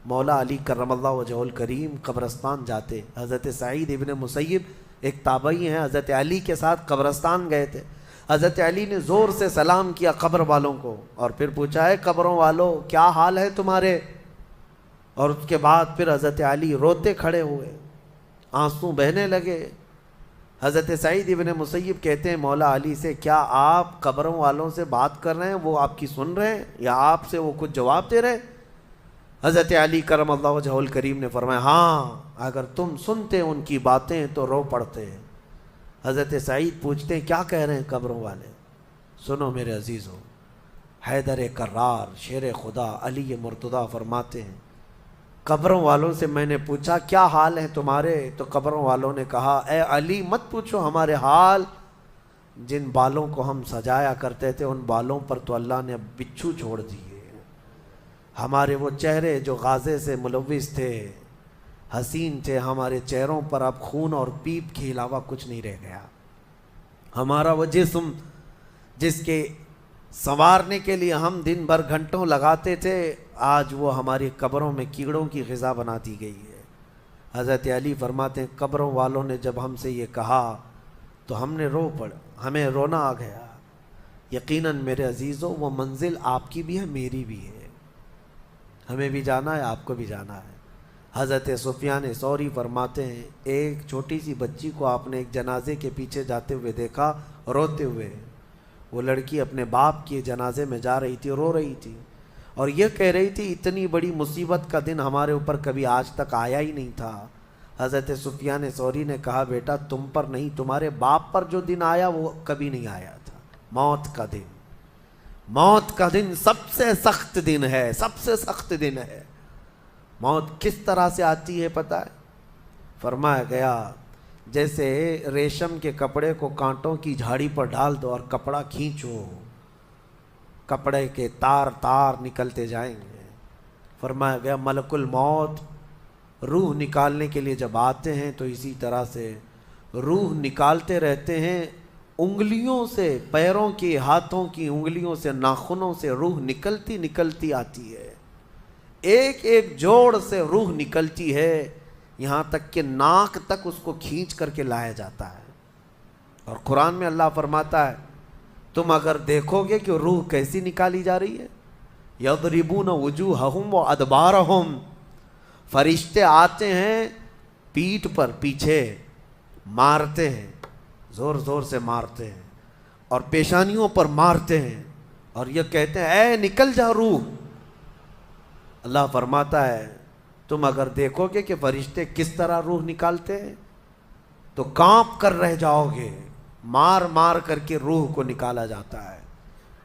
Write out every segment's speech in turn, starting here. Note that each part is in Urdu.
مولا علی کرم اللہ وجہہ الکریم قبرستان جاتے. حضرت سعید ابن مسیب ایک تابعی ہیں, حضرت علی کے ساتھ قبرستان گئے تھے. حضرت علی نے زور سے سلام کیا قبر والوں کو اور پھر پوچھا ہے قبروں والوں کیا حال ہے تمہارے. اور اس کے بعد پھر حضرت علی روتے کھڑے ہوئے, آنسو بہنے لگے. حضرت سعید ابن مسیب کہتے ہیں مولا علی سے کیا آپ قبروں والوں سے بات کر رہے ہیں, وہ آپ کی سن رہے ہیں یا آپ سے وہ کچھ جواب دے رہے ہیں؟ حضرت علی کرم اللہ وجہہ الکریم نے فرمایا ہاں اگر تم سنتے ان کی باتیں تو رو پڑتے. حضرت سعید پوچھتے ہیں کیا کہہ رہے ہیں قبروں والے؟ سنو میرے عزیزوں, حیدر کرار شیر خدا علی مرتضیٰ فرماتے ہیں قبروں والوں سے میں نے پوچھا کیا حال ہے تمہارے, تو قبروں والوں نے کہا اے علی مت پوچھو ہمارے حال, جن بالوں کو ہم سجایا کرتے تھے ان بالوں پر تو اللہ نے بچھو چھوڑ دیے. ہمارے وہ چہرے جو غازے سے ملوث تھے, حسین تھے, ہمارے چہروں پر اب خون اور پیپ کے علاوہ کچھ نہیں رہ گیا. ہمارا وہ جسم جس کے سنوارنے کے لیے ہم دن بھر گھنٹوں لگاتے تھے, آج وہ ہماری قبروں میں کیڑوں کی غذا بنا دی گئی ہے. حضرت علی فرماتے ہیں قبروں والوں نے جب ہم سے یہ کہا تو ہم نے ہمیں رونا آ گیا. یقیناً میرے عزیزوں وہ منزل آپ کی بھی ہے میری بھی ہے, ہمیں بھی جانا ہے آپ کو بھی جانا ہے. حضرت سفیان ثوری فرماتے ہیں ایک چھوٹی سی بچی کو آپ نے ایک جنازے کے پیچھے جاتے ہوئے دیکھا روتے ہوئے. وہ لڑکی اپنے باپ کے جنازے میں جا رہی تھی, رو رہی تھی اور یہ کہہ رہی تھی اتنی بڑی مصیبت کا دن ہمارے اوپر کبھی آج تک آیا ہی نہیں تھا. حضرت سفیان ثوری نے کہا بیٹا تم پر نہیں تمہارے باپ پر جو دن آیا وہ کبھی نہیں آیا تھا. موت کا دن, موت کا دن سب سے سخت دن ہے, سب سے سخت دن ہے. موت کس طرح سے آتی ہے پتہ ہے؟ فرمایا گیا جیسے ریشم کے کپڑے کو کانٹوں کی جھاڑی پر ڈال دو اور کپڑا کھینچو, کپڑے کے تار تار نکلتے جائیں گے. فرمایا گیا ملک الموت روح نکالنے کے لیے جب آتے ہیں تو اسی طرح سے روح نکالتے رہتے ہیں. انگلیوں سے, پیروں کی, ہاتھوں کی انگلیوں سے, ناخنوں سے روح نکلتی نکلتی آتی ہے. ایک ایک جوڑ سے روح نکلتی ہے, یہاں تک کہ ناک تک اس کو کھینچ کر کے لایا جاتا ہے. اور قرآن میں اللہ فرماتا ہے تم اگر دیکھو گے کہ روح کیسی نکالی جا رہی ہے, یضربون وجوہہم وادبارہم, فرشتے آتے ہیں پیٹھ پر پیچھے مارتے ہیں, زور زور سے مارتے ہیں اور پیشانیوں پر مارتے ہیں اور یہ کہتے ہیں اے نکل جا روح. اللہ فرماتا ہے تم اگر دیکھو گے کہ فرشتے کس طرح روح نکالتے ہیں تو کانپ کر رہ جاؤ گے, مار مار کر کے روح کو نکالا جاتا ہے.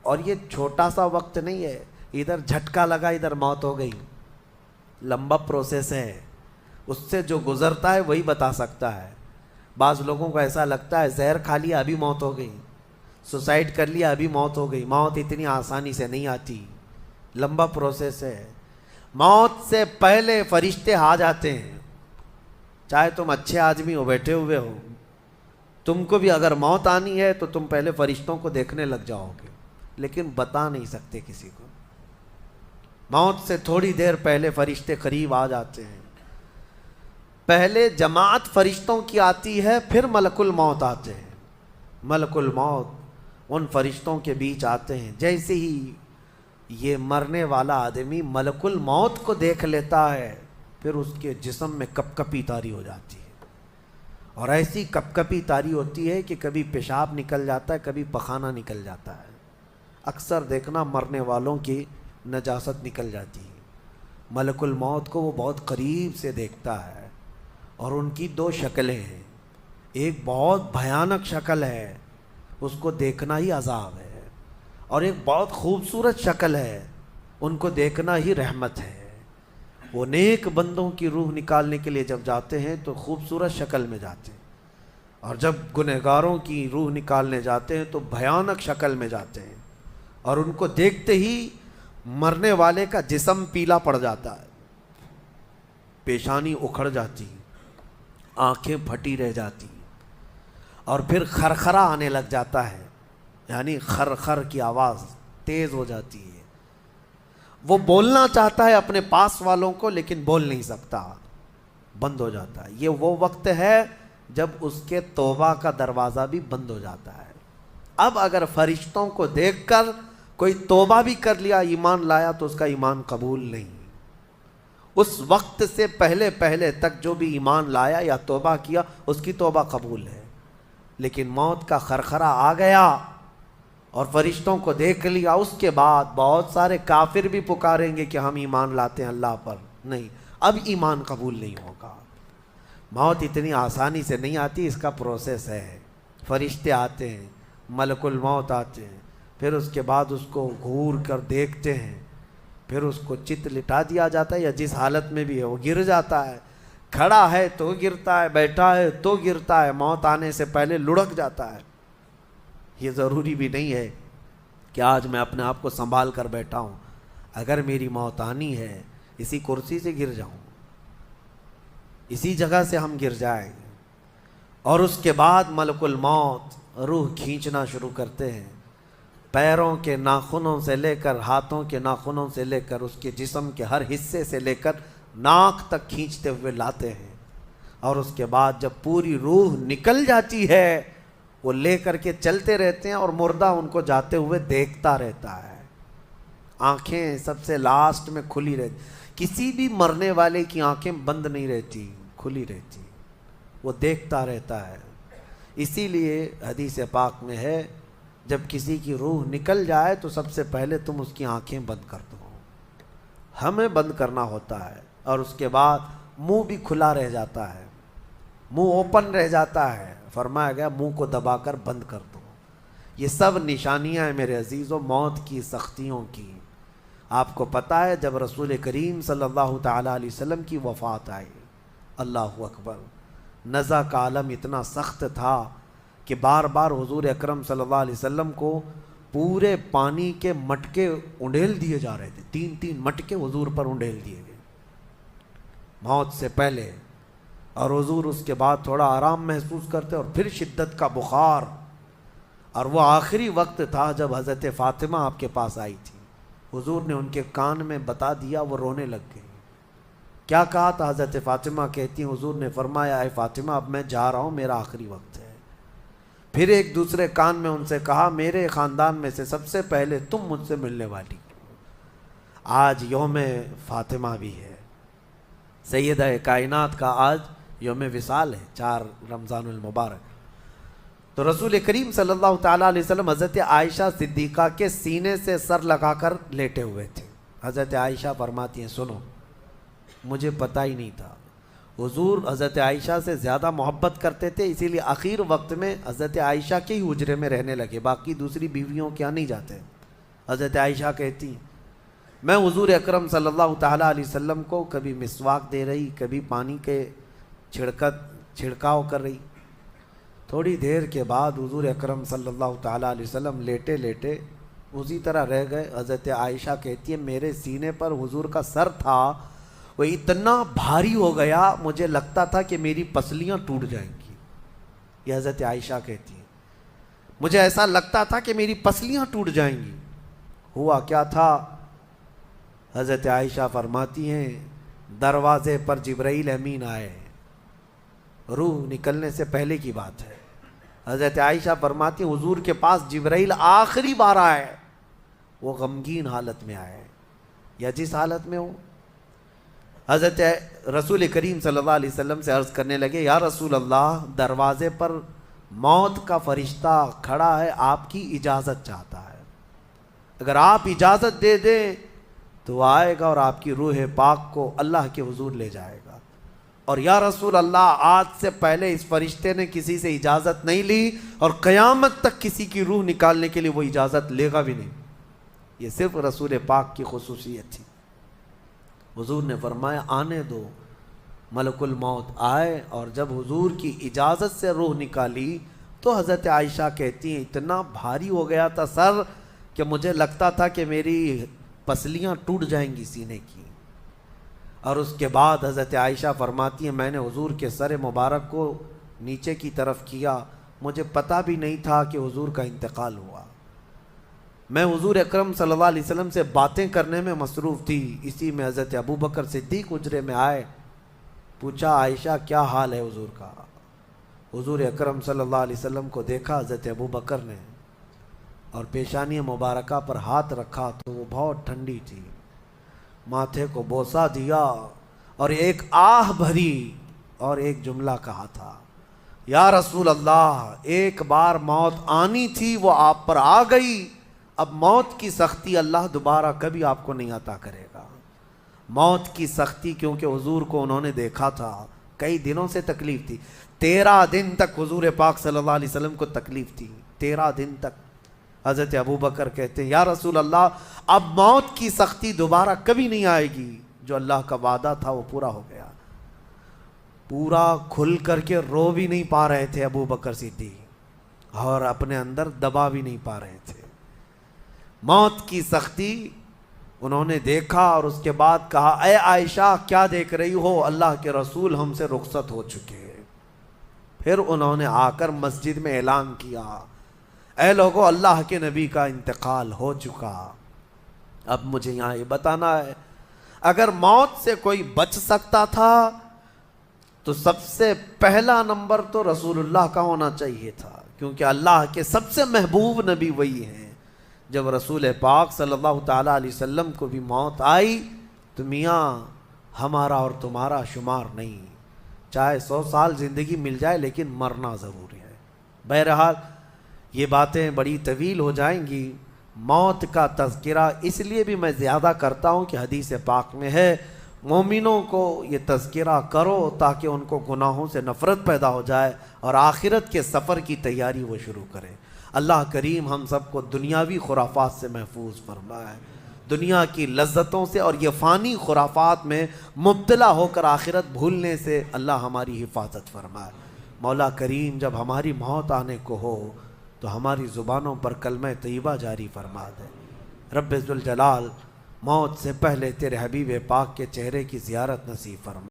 اور یہ چھوٹا سا وقت نہیں ہے, ادھر جھٹکا لگا ادھر موت ہو گئی, لمبا پروسیس ہے. اس سے جو گزرتا ہے وہی بتا سکتا ہے. بعض لوگوں کو ایسا لگتا ہے زہر کھا لیا ابھی موت ہو گئی, سوسائڈ کر لیا ابھی موت ہو گئی. موت اتنی آسانی سے نہیں آتی, لمبا پروسیس ہے. موت سے پہلے فرشتے آ جاتے ہیں, چاہے تم اچھے آدمی ہو بیٹھے ہوئے ہو, تم کو بھی اگر موت آنی ہے تو تم پہلے فرشتوں کو دیکھنے لگ جاؤ گے, لیکن بتا نہیں سکتے کسی کو. موت سے تھوڑی دیر پہلے فرشتے قریب آ جاتے ہیں. پہلے جماعت فرشتوں کی آتی ہے, پھر ملک الموت آتے ہیں. ملک الموت ان فرشتوں کے بیچ آتے ہیں. جیسے ہی یہ مرنے والا آدمی ملک الموت کو دیکھ لیتا ہے پھر اس کے جسم میں کپ کپی طاری ہو جاتی ہے, اور ایسی کپ کپی طاری ہوتی ہے کہ کبھی پیشاب نکل جاتا ہے, کبھی پخانہ نکل جاتا ہے. اکثر دیکھنا مرنے والوں کی نجاست نکل جاتی ہے. ملک الموت کو وہ بہت قریب سے دیکھتا ہے, اور ان کی دو شکلیں ہیں. ایک بہت بھیانک شکل ہے, اس کو دیکھنا ہی عذاب ہے, اور ایک بہت خوبصورت شکل ہے, ان کو دیکھنا ہی رحمت ہے. وہ نیک بندوں کی روح نکالنے کے لیے جب جاتے ہیں تو خوبصورت شکل میں جاتے ہیں, اور جب گنہگاروں کی روح نکالنے جاتے ہیں تو بھیانک شکل میں جاتے ہیں, اور ان کو دیکھتے ہی مرنے والے کا جسم پیلا پڑ جاتا ہے, پیشانی اکھڑ جاتی, آنکھیں پھٹی رہ جاتی, اور پھر خرخرا آنے لگ جاتا ہے, یعنی خر خر کی آواز تیز ہو جاتی ہے, وہ بولنا چاہتا ہے اپنے پاس والوں کو لیکن بول نہیں سکتا، بند ہو جاتا ہے۔ یہ وہ وقت ہے جب اس کے توبہ کا دروازہ بھی بند ہو جاتا ہے۔ اب اگر فرشتوں کو دیکھ کر کوئی توبہ بھی کر لیا، ایمان لایا، تو اس کا ایمان قبول نہیں۔ اس وقت سے پہلے پہلے تک جو بھی ایمان لایا یا توبہ کیا، اس کی توبہ قبول ہے۔ لیکن موت کا خرخرہ آ گیا اور فرشتوں کو دیکھ لیا، اس کے بعد بہت سارے کافر بھی پکاریں گے کہ ہم ایمان لاتے ہیں اللہ پر، نہیں، اب ایمان قبول نہیں ہوگا۔ موت اتنی آسانی سے نہیں آتی، اس کا پروسیس ہے۔ فرشتے آتے ہیں، ملک الموت آتے ہیں، پھر اس کے بعد اس کو گھور کر دیکھتے ہیں، پھر اس کو چت لٹا دیا جاتا ہے، یا جس حالت میں بھی ہے وہ گر جاتا ہے، کھڑا ہے تو گرتا ہے، بیٹھا ہے تو گرتا ہے، موت آنے سے پہلے لڑک جاتا ہے۔ یہ ضروری بھی نہیں ہے کہ آج میں اپنے آپ کو سنبھال کر بیٹھا ہوں، اگر میری موت آنی ہے اسی کرسی سے گر جاؤں، اسی جگہ سے ہم گر جائیں گے۔ اور اس کے بعد ملک الموت روح کھینچنا شروع کرتے ہیں، پیروں کے ناخنوں سے لے کر ہاتھوں کے ناخنوں سے لے کر اس کے جسم کے ہر حصے سے لے کر ناک تک کھینچتے ہوئے لاتے ہیں۔ اور اس کے بعد جب پوری روح نکل جاتی ہے، وہ لے کر کے چلتے رہتے ہیں اور مردہ ان کو جاتے ہوئے دیکھتا رہتا ہے۔ آنکھیں سب سے لاسٹ میں کھلی رہتی، کسی بھی مرنے والے کی آنکھیں بند نہیں رہتی، کھلی رہتی، وہ دیکھتا رہتا ہے۔ اسی لیے حدیث پاک میں ہے، جب کسی کی روح نکل جائے تو سب سے پہلے تم اس کی آنکھیں بند کر دو، ہمیں بند کرنا ہوتا ہے۔ اور اس کے بعد منہ بھی کھلا رہ جاتا ہے، منہ اوپن رہ جاتا ہے، فرمایا گیا منہ کو دبا کر بند کر دو۔ یہ سب نشانیاں ہیں میرے عزیزوں موت کی سختیوں کی۔ آپ کو پتہ ہے جب رسول کریم صلی اللہ تعالیٰ علیہ وسلم کی وفات آئی، اللہ اکبر، نزع کا عالم اتنا سخت تھا کہ بار بار حضور اکرم صلی اللہ علیہ وسلم کو پورے پانی کے مٹکے انڈیل دیے جا رہے تھے، 3 مٹکے حضور پر انڈیل دیے گئے موت سے پہلے، اور حضور اس کے بعد تھوڑا آرام محسوس کرتے اور پھر شدت کا بخار۔ اور وہ آخری وقت تھا جب حضرت فاطمہ آپ کے پاس آئی تھی، حضور نے ان کے کان میں بتا دیا، وہ رونے لگ گئی۔ کیا کہا تھا؟ حضرت فاطمہ کہتی ہیں حضور نے فرمایا، اے فاطمہ اب میں جا رہا ہوں، میرا آخری وقت ہے۔ پھر ایک دوسرے کان میں ان سے کہا، میرے خاندان میں سے سب سے پہلے تم مجھ سے ملنے والی۔ آج یوم فاطمہ بھی ہے، سیدہ کائنات کا آج یوم وصال ہے، 4 رمضان المبارک۔ تو رسول کریم صلی اللہ تعالیٰ علیہ وسلم حضرت عائشہ صدیقہ کے سینے سے سر لگا کر لیٹے ہوئے تھے۔ حضرت عائشہ فرماتی ہیں، سنو، مجھے پتہ ہی نہیں تھا۔ حضور حضرت عائشہ سے زیادہ محبت کرتے تھے، اسی لیے آخر وقت میں حضرت عائشہ کے ہی حجرے میں رہنے لگے، باقی دوسری بیویوں کیا نہیں جاتے۔ حضرت عائشہ کہتی ہیں، میں حضور اکرم صلی اللہ تعالیٰ علیہ وسلم کو کبھی مسواک دے رہی، کبھی پانی کے چھڑکاؤ کر رہی۔ تھوڑی دیر کے بعد حضور اکرم صلی اللہ تعالیٰ علیہ وسلم لیٹے لیٹے اسی طرح رہ گئے۔ حضرت عائشہ کہتی ہے، میرے سینے پر حضور کا سر تھا، وہ اتنا بھاری ہو گیا مجھے لگتا تھا کہ میری پسلیاں ٹوٹ جائیں گی۔ یہ حضرت عائشہ کہتی ہیں، مجھے ایسا لگتا تھا کہ میری پسلیاں ٹوٹ جائیں گی۔ ہوا کیا تھا؟ حضرت عائشہ فرماتی ہیں، دروازے پر جبرائیل امین آئے، روح نکلنے سے پہلے کی بات ہے۔ حضرت عائشہ فرماتی ہیں، حضور کے پاس جبرائیل آخری بار آئے، وہ غمگین حالت میں آئے، یا جس حالت میں ہو۔ حضرت رسول کریم صلی اللہ علیہ وسلم سے عرض کرنے لگے، یا رسول اللہ، دروازے پر موت کا فرشتہ کھڑا ہے، آپ کی اجازت چاہتا ہے، اگر آپ اجازت دے دیں تو آئے گا اور آپ کی روح پاک کو اللہ کے حضور لے جائے گا۔ اور یا رسول اللہ، آج سے پہلے اس فرشتے نے کسی سے اجازت نہیں لی اور قیامت تک کسی کی روح نکالنے کے لیے وہ اجازت لے گا بھی نہیں، یہ صرف رسول پاک کی خصوصیت تھی۔ حضور نے فرمایا، آنے دو۔ ملک الموت آئے، اور جب حضور کی اجازت سے روح نکالی تو حضرت عائشہ کہتی ہیں، اتنا بھاری ہو گیا تھا سر کہ مجھے لگتا تھا کہ میری پسلیاں ٹوٹ جائیں گی سینے کی۔ اور اس کے بعد حضرت عائشہ فرماتی ہیں، میں نے حضور کے سر مبارک کو نیچے کی طرف کیا، مجھے پتہ بھی نہیں تھا کہ حضور کا انتقال ہوا۔ میں حضور اکرم صلی اللہ علیہ وسلم سے باتیں کرنے میں مصروف تھی، اسی میں حضرت ابو بکر صدیق حجرے میں آئے، پوچھا عائشہ کیا حال ہے حضور کا؟ حضور اکرم صلی اللہ علیہ وسلم کو دیکھا حضرت ابو بکر نے اور پیشانی مبارکہ پر ہاتھ رکھا تو وہ بہت ٹھنڈی تھی، ماتھے کو بوسہ دیا اور ایک آہ بھری اور ایک جملہ کہا تھا، یا رسول اللہ ایک بار موت آنی تھی وہ آپ پر آ گئی، اب موت کی سختی اللہ دوبارہ کبھی آپ کو نہیں عطا کرے گا۔ موت کی سختی کیونکہ حضور کو انہوں نے دیکھا تھا، کئی دنوں سے تکلیف تھی، 13 دن تک حضور پاک صلی اللہ علیہ وسلم کو تکلیف تھی، 13 دن تک۔ حضرت ابو بکر کہتے ہیں یا رسول اللہ اب موت کی سختی دوبارہ کبھی نہیں آئے گی، جو اللہ کا وعدہ تھا وہ پورا ہو گیا۔ پورا کھل کر کے رو بھی نہیں پا رہے تھے ابو بکر صدیق، اور اپنے اندر دبا بھی نہیں پا رہے تھے۔ موت کی سختی انہوں نے دیکھا اور اس کے بعد کہا اے عائشہ کیا دیکھ رہی ہو، اللہ کے رسول ہم سے رخصت ہو چکے۔ پھر انہوں نے آ کر مسجد میں اعلان کیا اے لوگو اللہ کے نبی کا انتقال ہو چکا۔ اب مجھے یہاں یہ بتانا ہے اگر موت سے کوئی بچ سکتا تھا تو سب سے پہلا نمبر تو رسول اللہ کا ہونا چاہیے تھا، کیونکہ اللہ کے سب سے محبوب نبی وہی ہیں۔ جب رسول پاک صلی اللہ تعالیٰ علیہ وسلم کو بھی موت آئی تو میاں ہمارا اور تمہارا شمار نہیں، چاہے 100 سال زندگی مل جائے لیکن مرنا ضروری ہے۔ بہرحال یہ باتیں بڑی طویل ہو جائیں گی، موت کا تذکرہ اس لیے بھی میں زیادہ کرتا ہوں کہ حدیث پاک میں ہے مومنوں کو یہ تذکرہ کرو تاکہ ان کو گناہوں سے نفرت پیدا ہو جائے اور آخرت کے سفر کی تیاری وہ شروع کریں۔ اللہ کریم ہم سب کو دنیاوی خرافات سے محفوظ فرمائے، دنیا کی لذتوں سے اور یہ فانی خرافات میں مبتلا ہو کر آخرت بھولنے سے اللہ ہماری حفاظت فرمائے۔ مولا کریم جب ہماری موت آنے کو ہو تو ہماری زبانوں پر کلمہ طیبہ جاری فرما دے۔ رب ذوالجلال موت سے پہلے تیرے حبیب پاک کے چہرے کی زیارت نصیب فرما۔